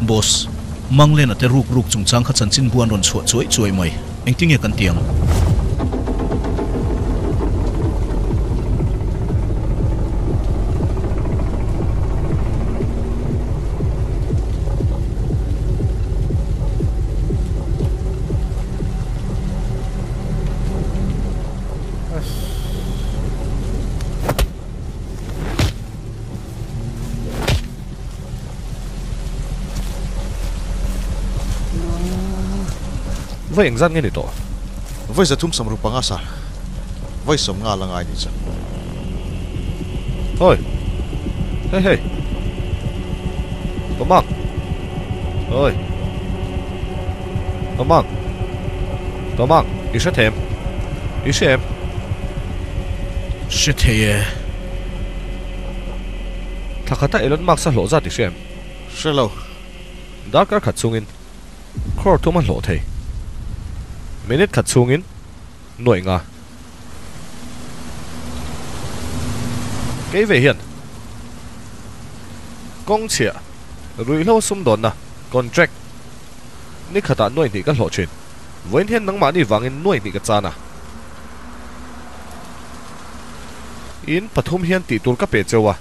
Boss, mang lên at ruk chung chang khat chan chin buan ron chuai mai eng tinge kan tiang vậy anh dân nghe này to vậy giờ thum sầm rụp băng asa vậy sầm ngà là ngài đi chứ thôi hey hey tóm bằng ơi tóm bằng đi xét em shit he thằng khát Elon Musk lộ ra đi xem sẽ lâu đã cả khát sung in core thua mà lộ thầy minute khát sung in nội ngà cái về hiện công chia rồi lâu xung đột na contract ni khát ta nội thì cái lộ chuyện với hiện năng mà đi vang in nội thì cái cha na in pathum hian ti tur ka pe chawa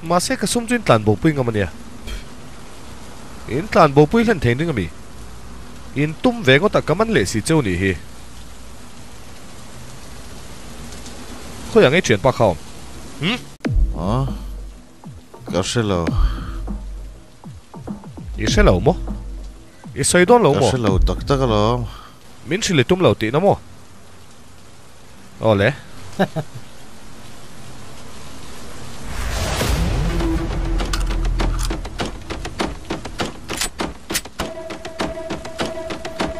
ma se ka sum twin tlan bo pui ngamania in tlan bo pui hlan thein ring ami in tum ve ngo ta kaman le si cheu ni hi khoi ang ei thian pa khaw cái sẽ lâu i se lo mo i soi don lo mo cái sẽ lâu tắc tắc lo min si le tum lo ti na mo ole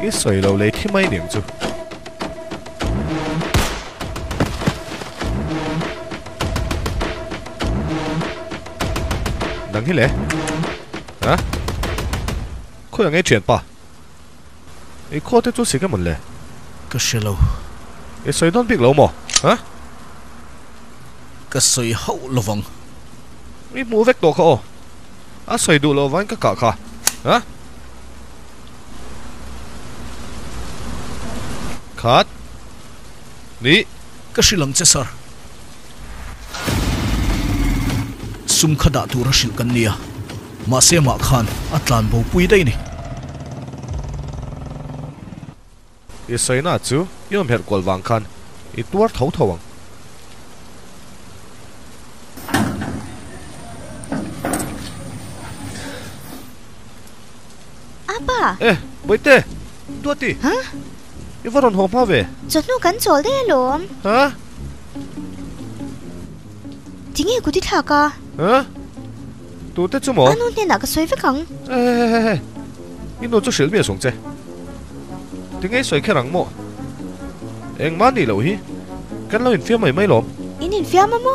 cái sợi lâu lấy thêm mấy điểm chứ đằng thế lẽ hả khôi là nghe chuyện pa cái khôi thế chú xí cái mình lẽ cái xe lâu cái sợi đón biết lâu mò hả cái sợi hậu lâu vòng cái mua vét đồ khô à sợi đủ lâu vắng cái cả hả khát ní cái sự lăng chết sao sum khát đã tu ra sự cần nia mà xe mà khan atlan bầu pui đây nè cái sợi na chú yếm hết quần vàng khan ít tuốt thấu thầu Apa? Bơi tê tuốt đi Hả? cái vật hồn hộp hoa về Chốt nó cắn chól thế lộm hả Chính nghe của tí thà cả hả tụi tết chú mỏ anh nên là cái xoay với khẳng ê cái nô chú xỉu bia xuống chơi tiếng ấy xoay cái răng mỏ em má đi lâu hi cái lâu in phía mày mấy lộm in in phía mà mô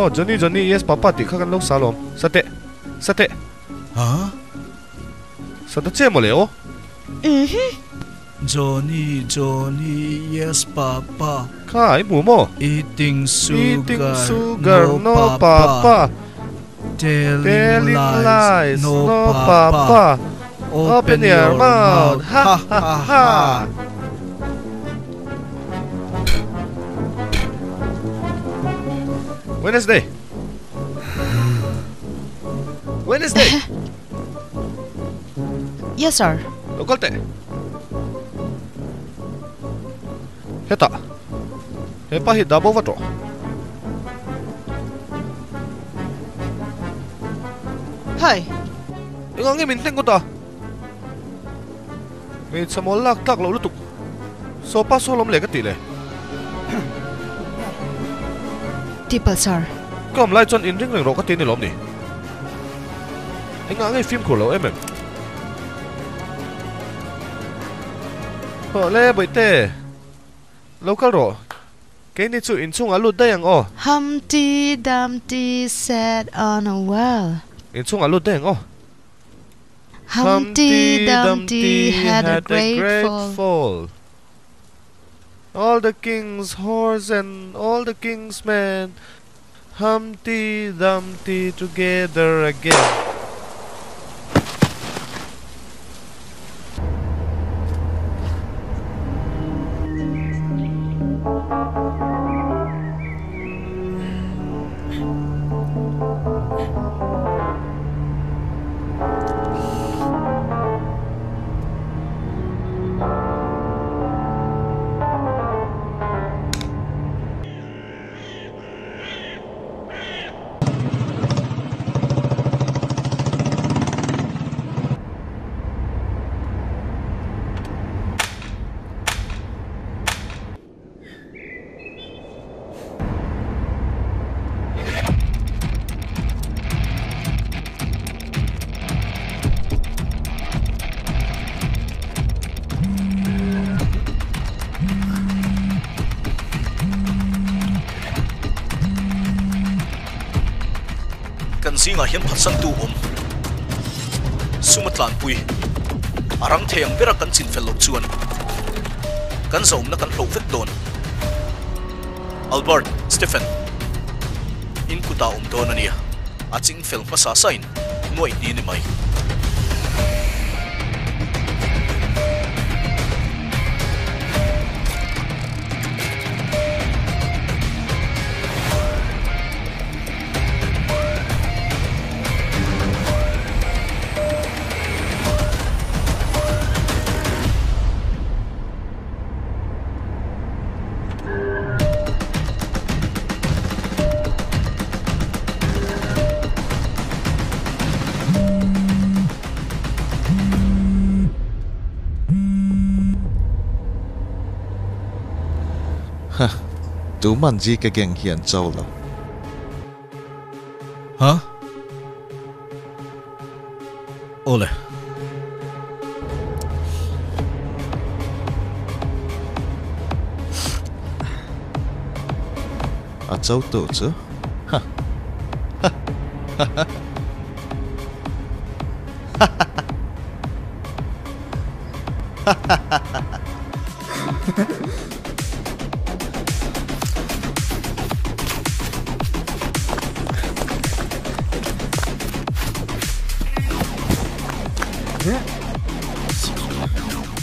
oh Johnny yes papa thì khắc cái lâu xa lộm sát tệ hả sao nó chơi mà liệu Johnny yes papa khai mù mò eating sugar no papa telling lies no papa open your mouth ha ha ha Wednesday Yes sir local tệ hết ta hết pa hit double vật rồi Hey anh nghe mình tên con ta mình sẽ muốn lạc lâu lúc tục số pa số lắm lệ cái tỷ lệ Tipple sir cầm lại chân in ring rồi cái tiền này lắm đi anh nghe phim của lâu em Ho le boi te local ro cái này chú in chung alut đây ang o Humpty Dumpty sat on a wall. in chung alut đây ang o Humpty Dumpty had a great fall. All the king's horse and all the king's men, Humpty Dumpty together again. Kan zinga hian phatsan tu sumatlan pui arang theyang bera kan chin fel lok chuan kan zom na kan hlo vek don Albert Stephen in kuta don ania a ching fel masa sain noi ni ni mai Tú man gì cái geng hiền châu lo. hả ole À châu tổ chứ. Ha.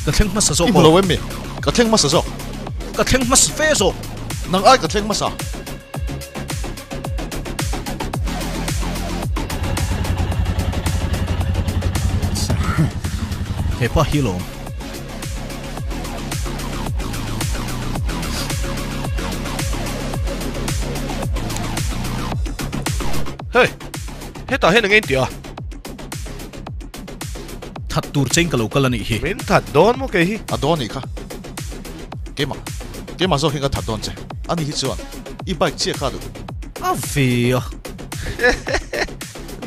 ka thleng mas zo Im ko lo em mi. Cái thing mà sao? ka thleng mas fe zo Nang ai cái thing mà sao? he pa hi lo Hey hết ta hết là nghe tiếng that tur cheng ka local ani hi mình thật đón một cái hi À đó này kha. Cái mà rồi hiện cái thật đòn chứ. Anh đi chuan. I bike chia kha được. a ve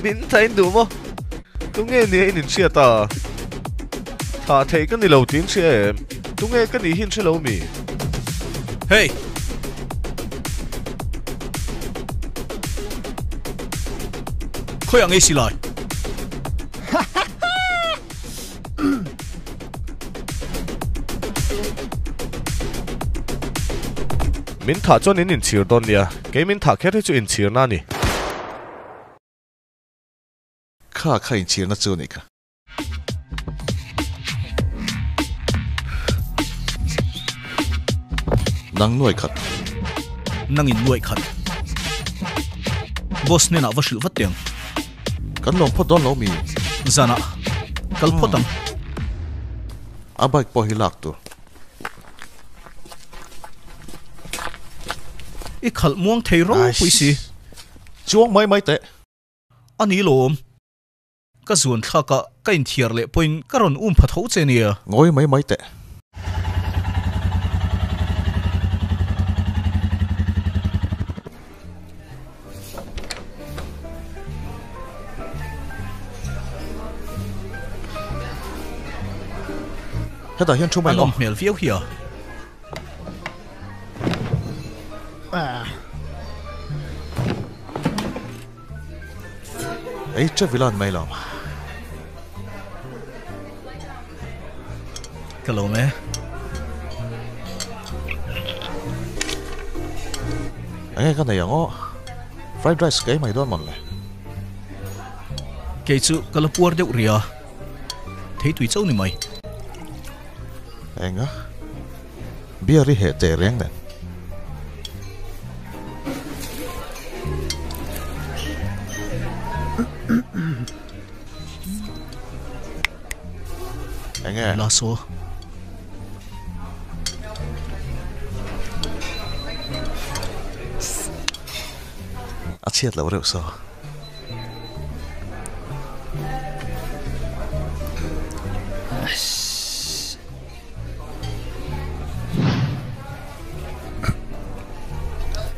mình thấy đủ không tôi nghe này nhìn chia ta thà thấy cái này lâu tiếng chia tôi nghe cái này hiện chia lâu mi hey khoi ang ei silai mình thà cho nên nhìn chia đón nia cái mình thà cái cho nhìn chia na nè Kha kha in chia na chu này kha. Nang nuôi khát. nang in nuai khat boss ne na va shil va tiang Kan long phot don lo mi. zana kal photam A bike po hi lak tu. i khal muang thei ro pui si Chuang mai te. ani lom ka zuan thla ka in thiar le point karon phatho che nia Ngoi mai te. hết tại hiện chung mày anh lo om mel phiếu hiểu ấy chắc vì lan mày làm cái lỗ mẹ anh cái này ngó fried rice cái mày đó mòn này cái chú cái lỗ bùa đeo rìa thấy tụi cháu này mày anh á bia đi hệ tệ riêng này anh nghe là số chết lâu rồi sao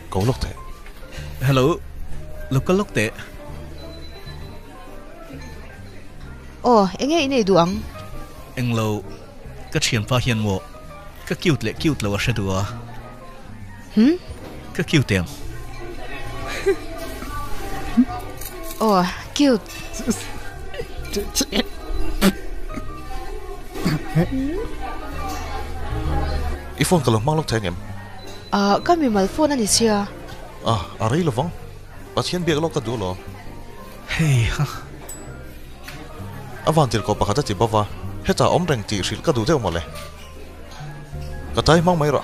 có lúc thế hello lúc cái lúc tệ Oh, anh ấy này duang. anh lâu cái chuyện phát hiện mo cái cute lâu sẽ đùa cái cute tiền Oh, cute. iPhone kalau mang lúc thế em Kan mi mal phone ani sia. Ari lo vong pasien biak lo ka du lo hey ha avantil ko pakata ti bawa heta omreng ti sil ka du deu mole katai mang mai ra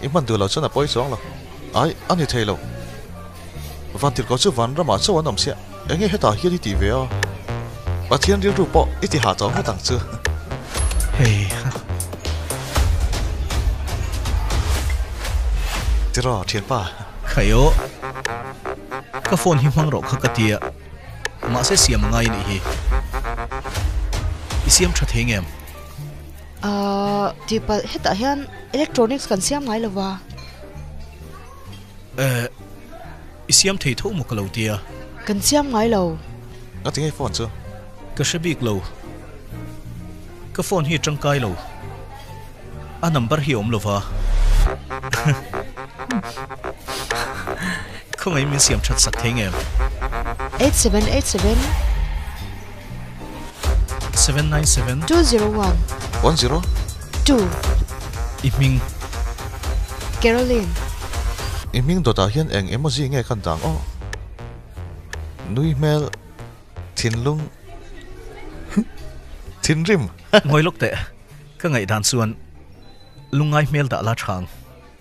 iman du lo chana poi song lo ai ani thei lo avantil ko chu van ra ma chu an om sia engi heta hi ri ti ve a pathian ri ru po iti ha chaw ha tang chu hey ha tira thian pa khayo cái phone hi mang ro kha ka tia ma se siam ngai ni hi isiam tha theng em Ti pa heta hian electronics kan siam ngai lawa. isiam thei tho mo ka lo tia Kan siam ngai lo. nga tingai phone chu cái shabik lo cái phone hi trangkai lo a number hi om lova không ai min siam chat sak theng em 8787 797 201 10 2 iming Caroline. iming do ta hian eng emoji nge kan dang o nui mel thinlung thinrim ngoi lok te ka ngai dan suan lungai mel da la thang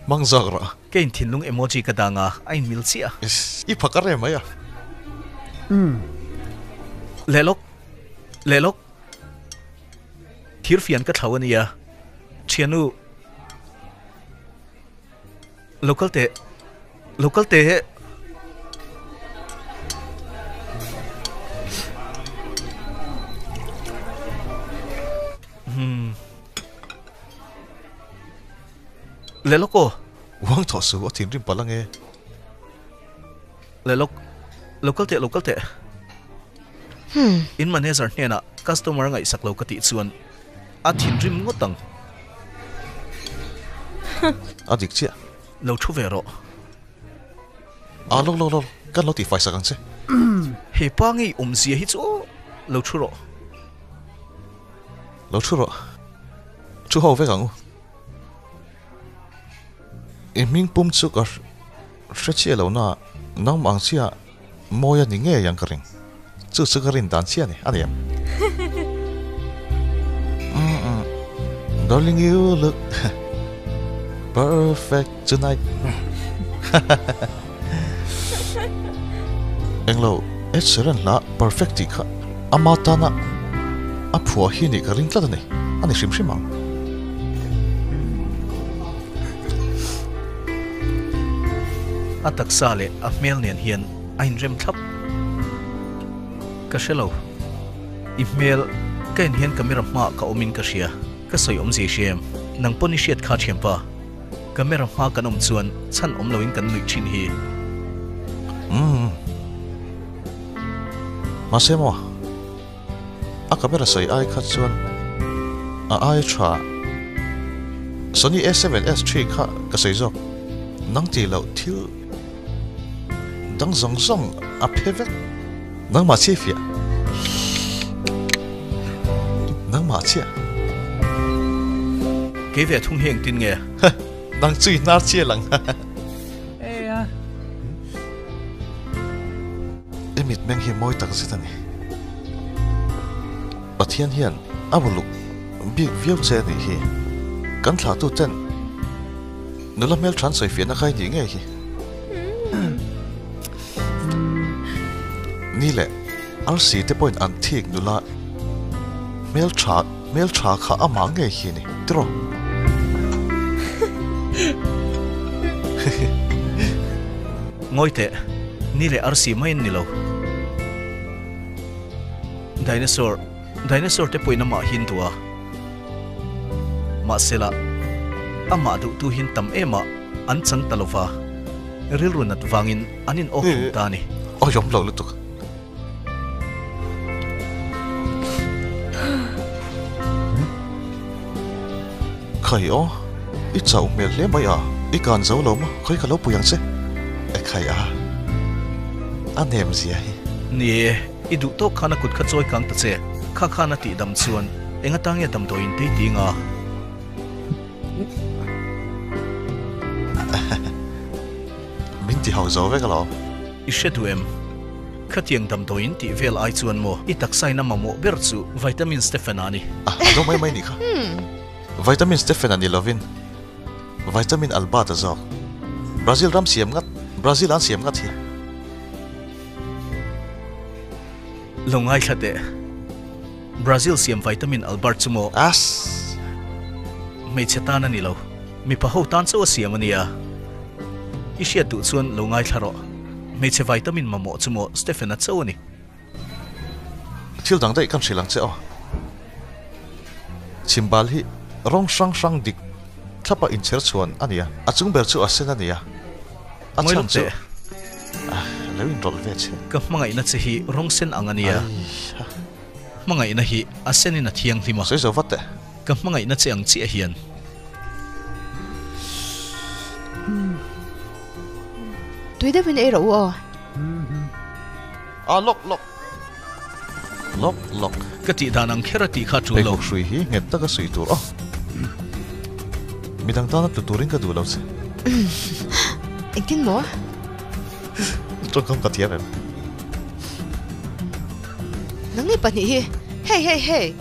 mang zagra kein thinlung emoji ka danga ain mil sia i phakare maya lelok thir fian ka thawania chianu local te leloko wang tho su thinrim palange lelok local te in manager nena customer ngai saklo ka ti chuan a thinrim ngotang adik chia lo thu vero lo kan lo ti fai sakang se he pangi zia hi chu lo thu ro chu ho ve gang eming pum chu ka shachia lo na nang mang chia moya ni nge yang karing chu chu karin dan chia ni adiam darling you look perfect tonight englo excellent la perfect ti kha amata na aphuwa hi ni karing tla ni ani shim shimang atak sale a mel nen hian ain rem thap ka shelo email ken hian camera ma ka omin ka sia ka soi om je shem nang poni shiat kha thempa camera ma kan om chuan chan om loin kan nui thin hi mà xem mà camera soi ai khát chuan ai tra Sony A7S3 khá cái soi rồi nắng chỉ lâu thiếu đang rong rong phê nắng mà chi phia nắng mà chi cái việc thung hiền tin nghe nắng chui nát chi lằng em mít meng hi moi tak zeta ni pathian hian abuluk big view che ni hi kan thla tu ten nula mel tran soi fian a khai ni nge hi ni le rc te point an thik nula mel tha kha ama nge hi ni tro ngoi te ni le rc mai ni lo dinosaur te poina ma hin tua ma sela ama du tu hin tam ema an chang talova ril runat wangin anin ok ta ni o yom lo lutuk khai o I chau mel le mai a I kan zo lo ma khoi khalo puyang se e khai a anem zia hi ni I du to khana kut kha choi kang ta che kha khana ti dam chuan enga tang ya dam to in te ti nga min ti hau zo ve ka lo I shetu em kha tiang dam to in ti vel ai chuan mo I taksai na mamo ber chu vitamin Stefanani do mai ni kha vitamin Stefanani lovin vitamin alba ta zo Brazil ram siam ngat Brazil an siam ngat hi longai thate Brazil siam vitamin albert chumo as me chetana ni lo mi pa ho tan so siam ania I sia tu chuan longai tharo me che vitamin mamo chumo Stefana chawani thil dang dai kan thrilang che o chimbal hi rong sang dik thapa in cher chuan ania achung ber chu asen ania acham che lewin rol ve che ka mangai na che hi rong sen angania mangai na hi asen in a thiang hlima soi zo vate ka mangai na che ang chi a hian Tuida bin ai ro lok ka ti danang kherati kha tu lo sui hi nget ta ka sui tur o midang ta na tu turin ka du lo se Ikin mo trong kam ka tiar nang ni pani hi hey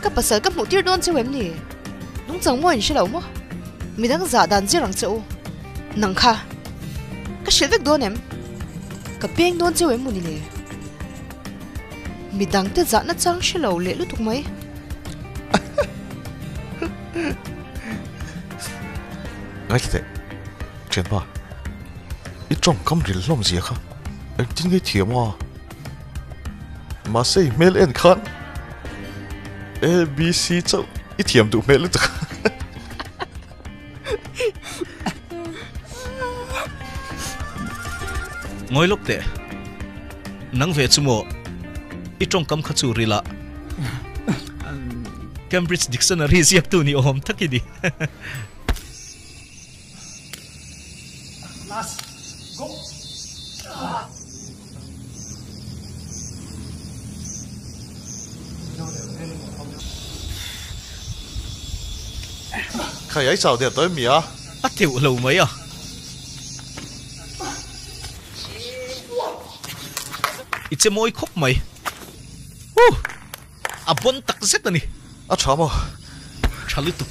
ka pasal ka mu tir don che wem ni nung chang mo in shilo mo midang za dan ji rang cheu nang kha ka shilvek don em ka peng don che wem mu ni le midang te za na chang shilo le lu tuk mai ngai te chen ba I trong kam ril lom zia kha ek tin ngai thiam ma sei mel en khan ABC chau I thiam du mel tu ngoi lok te nang ve chumo I tong kam khachu rila Cambridge Dictionary ziak tu ni om thakidi khai ai chào dia toi mi a a teu lo mai a iche moi khop mai a bon tak zet ani a chamo chalutuk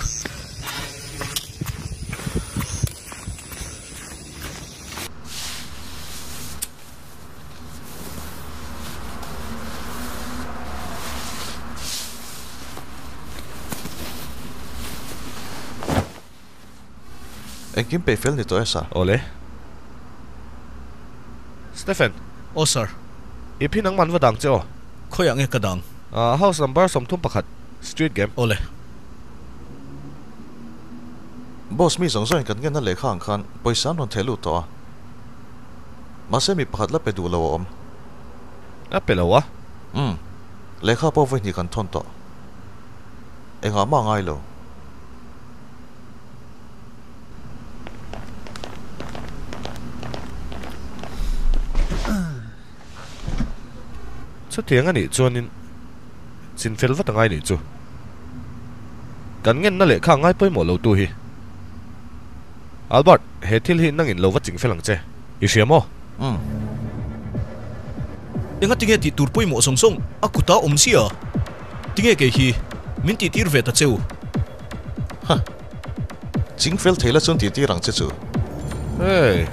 anh kiếm bề phèn thì tôi sao Ole Stephen o sir ipi nang man vadang che o khoya nge kadang house number somthum pakhat street game ole boss mi zong zong kan ngen na lekha ang khan poisa non thelu to ma se mi pakhat la pe du lo om Apple à? Lấy khá bao vây nhỉ cần thon to. Anh ngắm mà ngay lâu. Xuất tiếng anh cho nên xin phép vắt ngay này chú. Cần nghe nó lệ khang ngay bơi mỏ lâu tu hi. Albert, hệ thiên hi năng in lâu vắt chính phép lăng chế. Yêu xem mò. Em ngắt tiếng thì tụt bôi mỏ song song, aku ta xia. Tiếng cái hi, mình ti tir về ta chịu. Chính phép thấy là chân tí tí rằng chết chứ. Hey,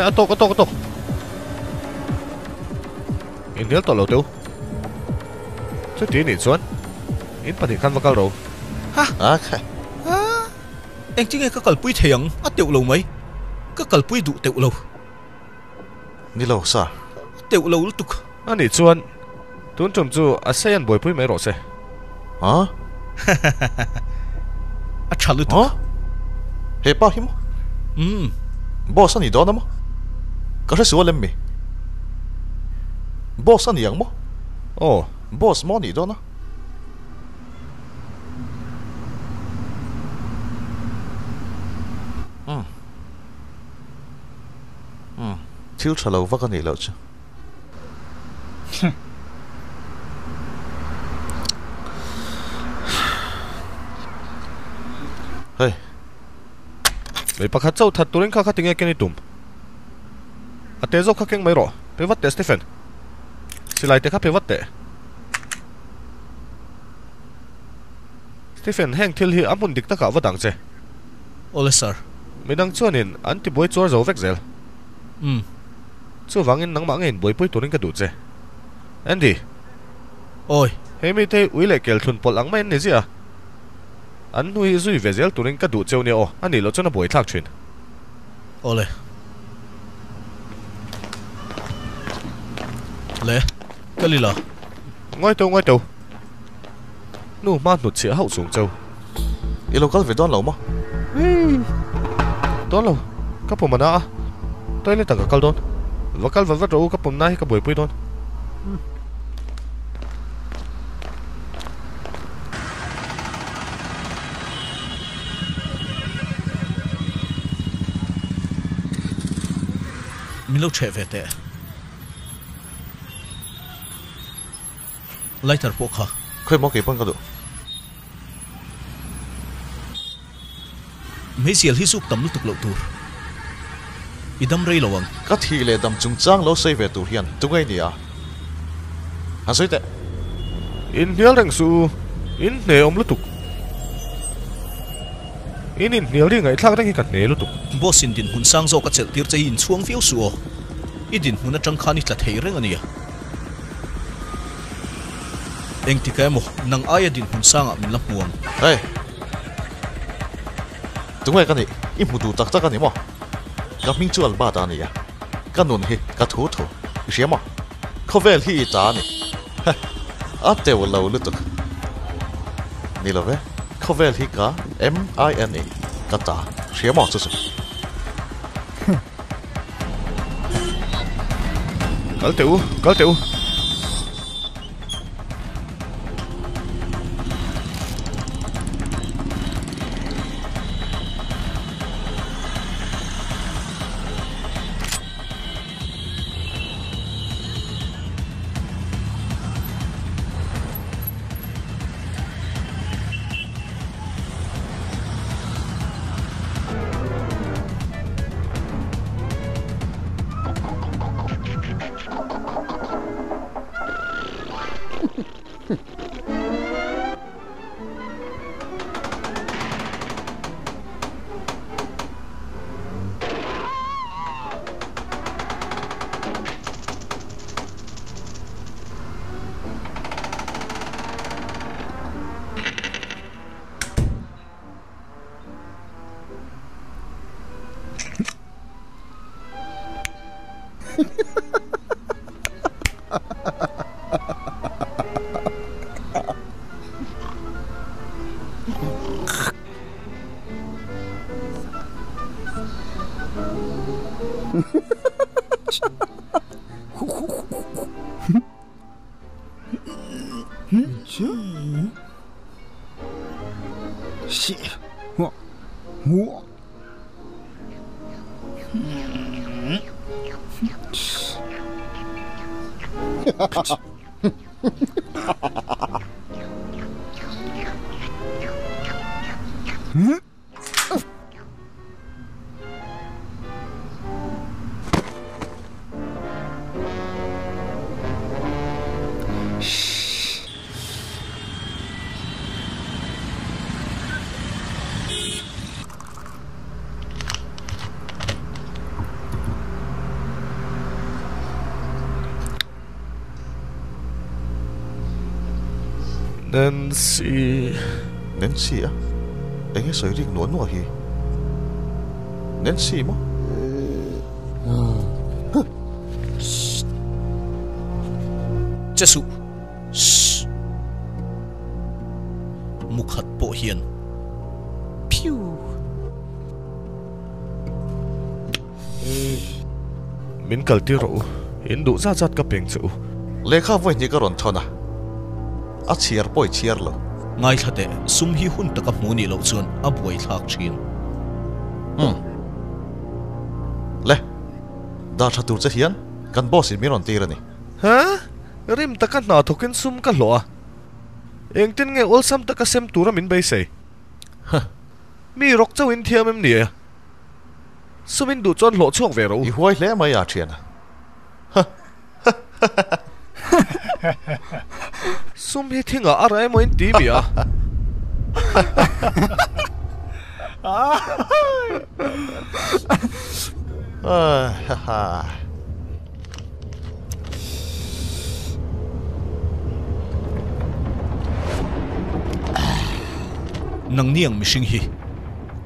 atok. In hiếu tỏ lâu tiêu. Xuất tiếng này xuân. In bắt thì khăn vào cao đầu. Okay. Anh tiếng cái cල් bôi thiang, tiểu lâu mấy. Cái cl bôi đủ tiểu lâu. Ni lâu sao? Tiểu lâu lúc tục. Anh này xuân. Tuấn trông chú ASEAN bồi bôi mấy rồi xe. Hả? Chả lúc tục. Hệ bao hiếm. Boss anh đó nè. Có thể sửa lên mi. Boss anh yang mo. Ồ. Boss mo ni đó nè. Thiếu trả lâu vắt cái này lâu chứ. Hey. Mấy bác hát châu thật tụi anh khá tiếng nghe cái này tùm. À tế dâu khá kênh mấy rõ. Tế vắt tệ Stephen. Xin lại tế khá bê vắt tệ. Stephen hẹn thiêu hi ám hồn địch tất cả vắt đằng chê. Ole sir. Mấy đằng chua nên anh thì bối chua dấu vách dèl. Chua vang in nắng mạng in bối bối tụi anh cái đủ chê. Andy. Ôi. Hei mi te ui le kel thun pol ang men ne zia. An hui zui ve zel turin ka du cheu ne o. Ani lo chona boi thak thin. Ole. Le. Cái gì là? Ngoi tàu. Nu ma nụt chia hậu xuống châu. Yêu cầu về đón lâu mà. Đón lâu. Các bộ mà na. Tôi lên tầng cả đón. Và cal vật rồi các bộ này các bồi bồi đón. Mình lâu trẻ về tệ. Lighter bộ hả? Khơi mò cái băng cái độ. Mấy ziel hi suk tam lu tuk lo tur. Idam rei lawang. Các thị lệ đầm trung trang lâu xây về tủ hiền. Tung ngay nè. Hả suy tệ. In hiel rang su. In ne om lu tuk. In hiel đi ngày thang đang hi kat ne lu tuk. Boss in din hun sang zo ka chel tir chei in chuang fiu su. Idin hun atang khani tla thei reng ania. Eng ti ka mo nang aya din hun sang a min lam muang. Hey. Tung ngay cái này. Im hụt tắc tắc cái này mà. Các minh chuột ba ta này à. Các nôn hi. Các thú thú. Xem mà. Có vẻ hi ta này. À tiêu lâu lu tuk. Ni lo ve. Có vẻ hi cả. M-I-N-E. Các ta. Xem mà chứ. Có tiểu. 是，我，Nancy Nancy á, anh ấy sợi riêng nuốn hi. Nancy mà. Chesu. Mukhat po hiền. Pew. Min kalti ro in du za zat ka peng chu Lekha voi ni ka ron thona. A chiar poi chiar lo. Ngai thate sum hi hun taka muni lo chuan a buai thak thin. Le. Da tha tur che hian kan boss mi ron tir ani. ha rim taka na thokin sum ka hlo a engtin nge ol sam taka sem tura min bai sei mi rok chau in thiam em ni sumin du chon hlo chuak ve ro I huai hle mai a thian. sum hi thinga ara em in ti mi a Ha ha. Nang niang mishing hi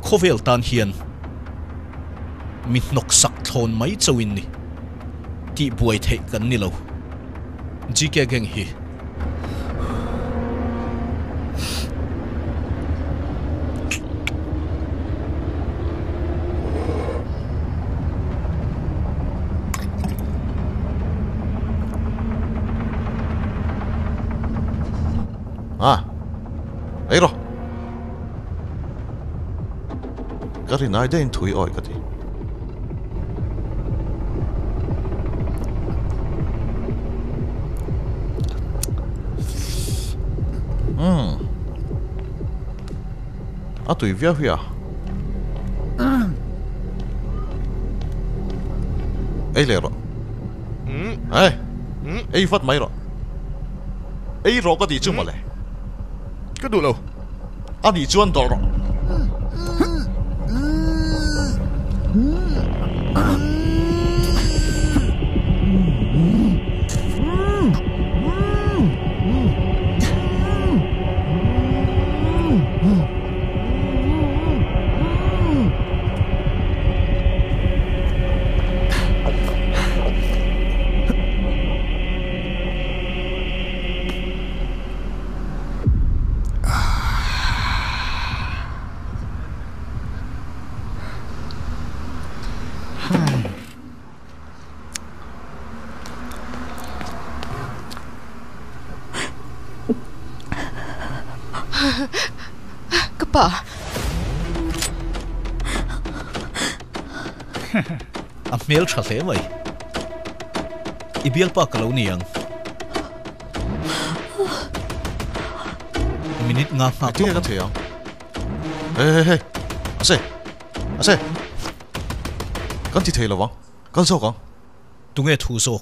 khovel tan hian mit nok sak thon mai chawin ni ti buai thei kan ni lo jike geng hi Ấy rồi. Cái gì nói đến thui oi cái gì. À tùy việc huy à. Ấy lẹ rồi. Ấy phát máy rồi. Ấy rồi cái gì chứ mà lẹ. ka du lo À đi chuan đó rồi. Pa. a mel tha hle mai ibial pa kalo niang minute nga nga Tiếng cái thế không? Ê, à xe, con thì thế là vắng, con sao con? tu nge thu so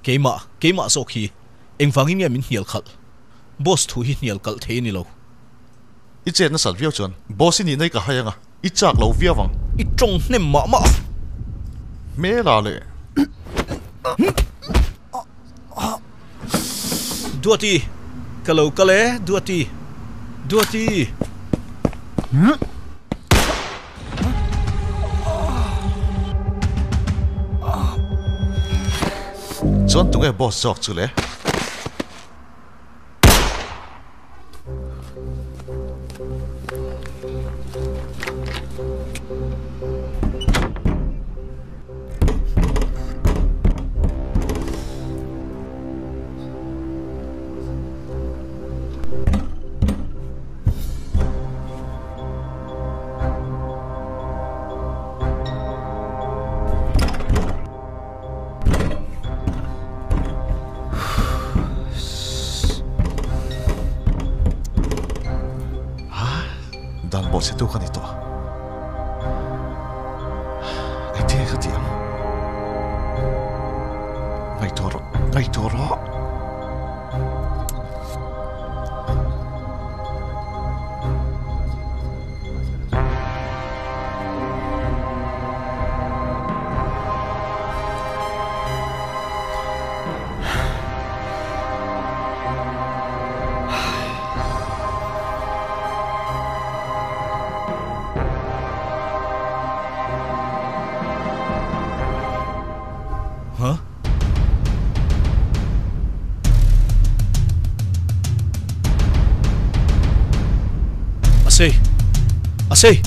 keima so khi eng wangin nge min hial khal boss thu hi hial kal the ni lo Ít chết nó sẵn viêu chuẩn, boss ni này cả hai à, ít chắc lâu viêu vắng, i trong nem ma mẹ là lệ, duati kalo kale duati chuẩn tụi nghe boss giọt chứ lẽ. dan bo se tu khani to ai te khatiam ngai toro hả Ase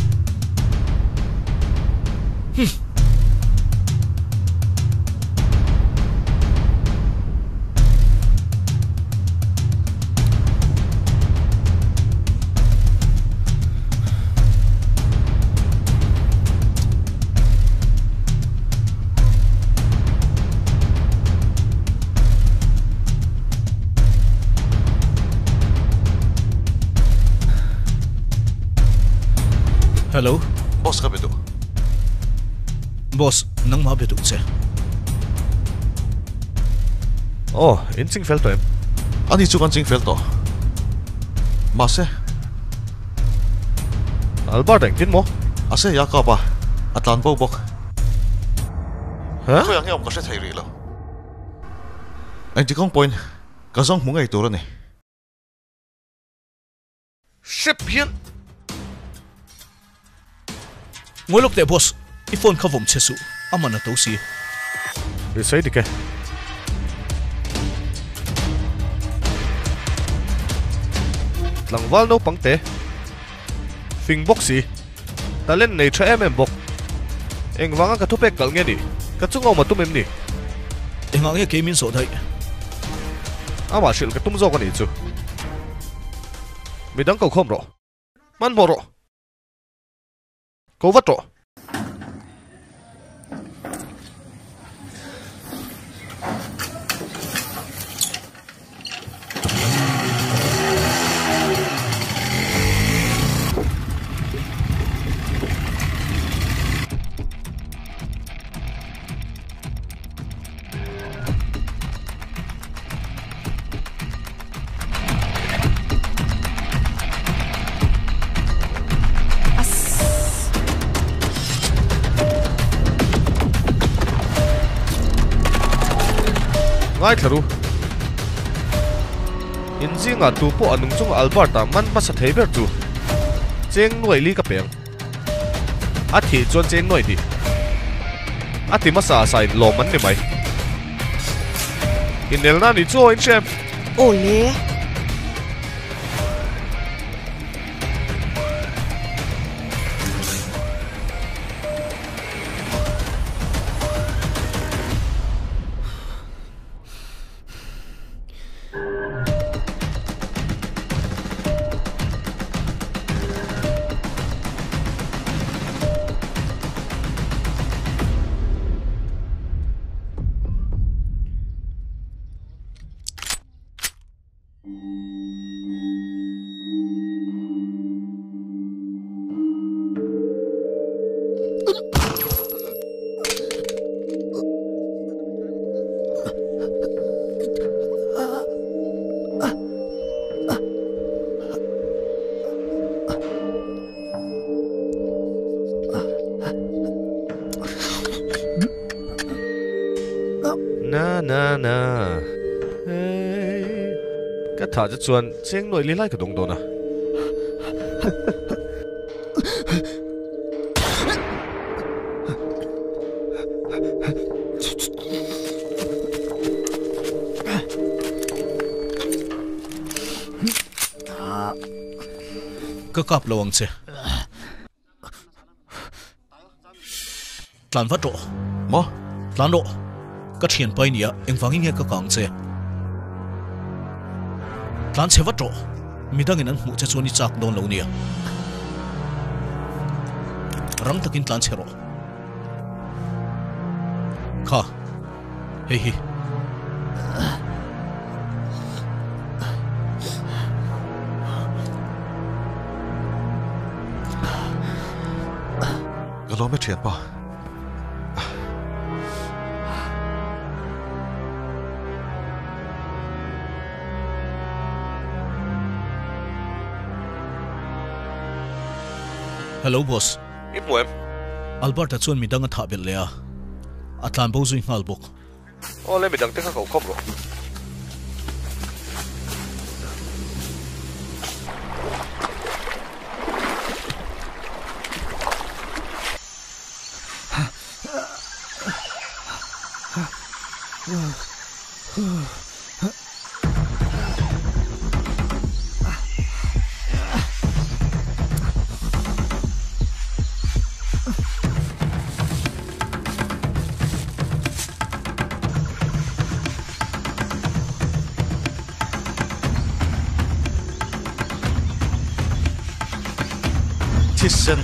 hello boss ka bedu boss nang ma betu che oh in ching fel to em ani chu kan ching fel to ma se Albert anh tin mo ase ya ka ba atlan bo bok hả ko yang yom ka se thai ri lo anh chỉ công point ka zong mu ngai to ra ni ship hian ngồi lúc để boss iphone khá vòng che su amana tàu si để xây đi cái lăng val nấu băng té phình bốc gì ta lên này cho em bốc anh vắng cái thuốc bẹt cẩn nghe đi cái chung ông mà tụi em đi anh ngang cái game in số đấy à mà sự cái tung gió cái này chứ mình đang cầu không rồi man bỏ rồi cầu vắt rồi ngay thử in riêng à tu po anung chung Albert à man pas thấy biết tu cheng nuôi li cái bèng à thì chọn cheng nuôi đi à thì mà sai lo man đi mày in el na ni cho in xem Ole. na cái thả cho chuan cheng nuôi li lai cái đồng đồ na cơ cặp lâu anh che lan phát độ mo lan độ cái chuyện bay nhỉ anh vắng nghe cái càng che lan che phát độ mi đang in mu che chuan ni chak don lo nia rang takin lan che ro kha hey hey lo me thian pa Hello boss. Imuem. Albert chuan midang a tha bel le a. Atlan bo zui ngal bok. O le midang te kha ko khom ro. Tisen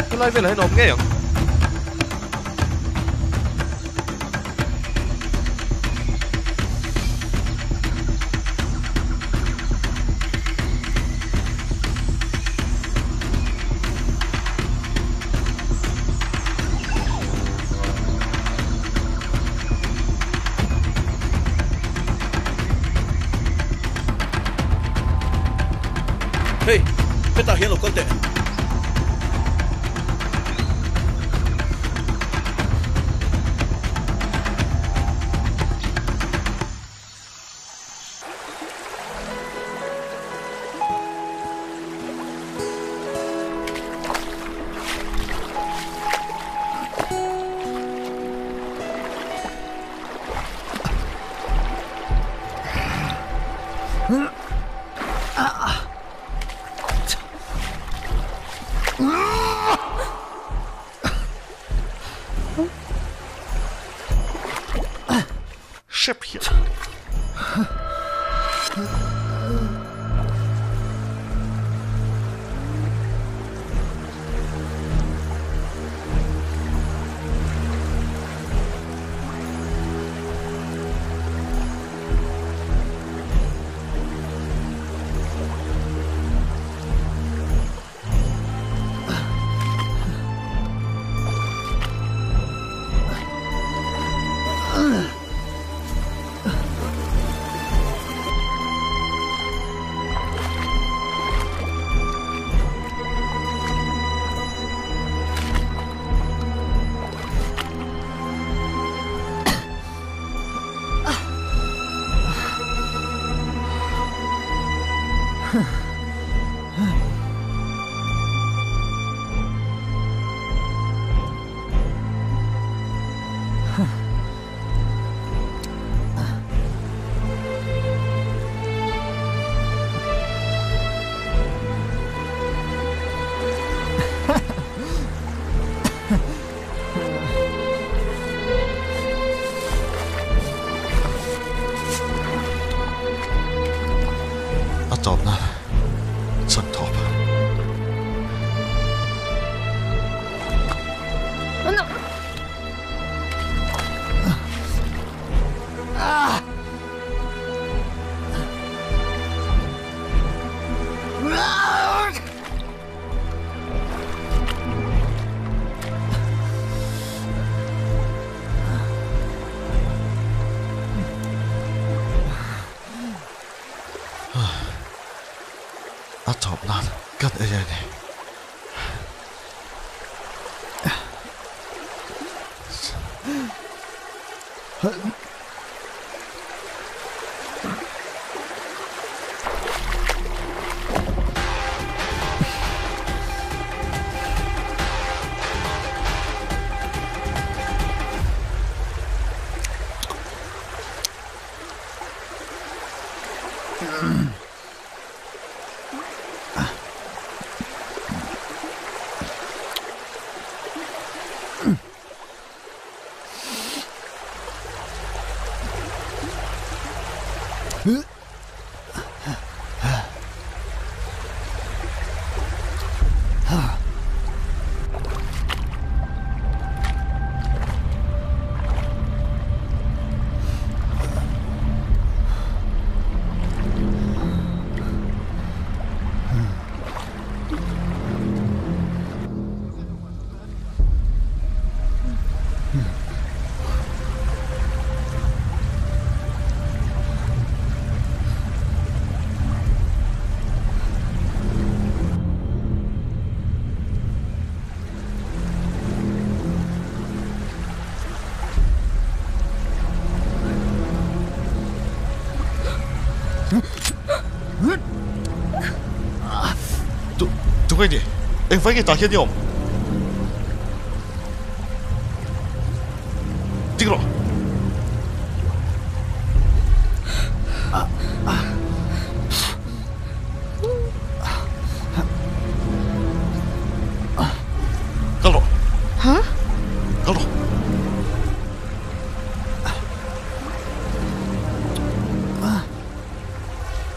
Cái lai về lại nộp nghe không? Hey, beta hian lo kon te. ship here. Atop nan, gan ejeni. Tụi anh nhỉ, anh phải nghe ta hiên nhom. Đi rồi. Cắt rồi. Hả? Cắt rồi.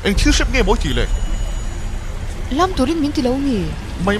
Anh thiếu sếp nghe mỗi kỳ lệ. Lam turin min ti lo ni. Mày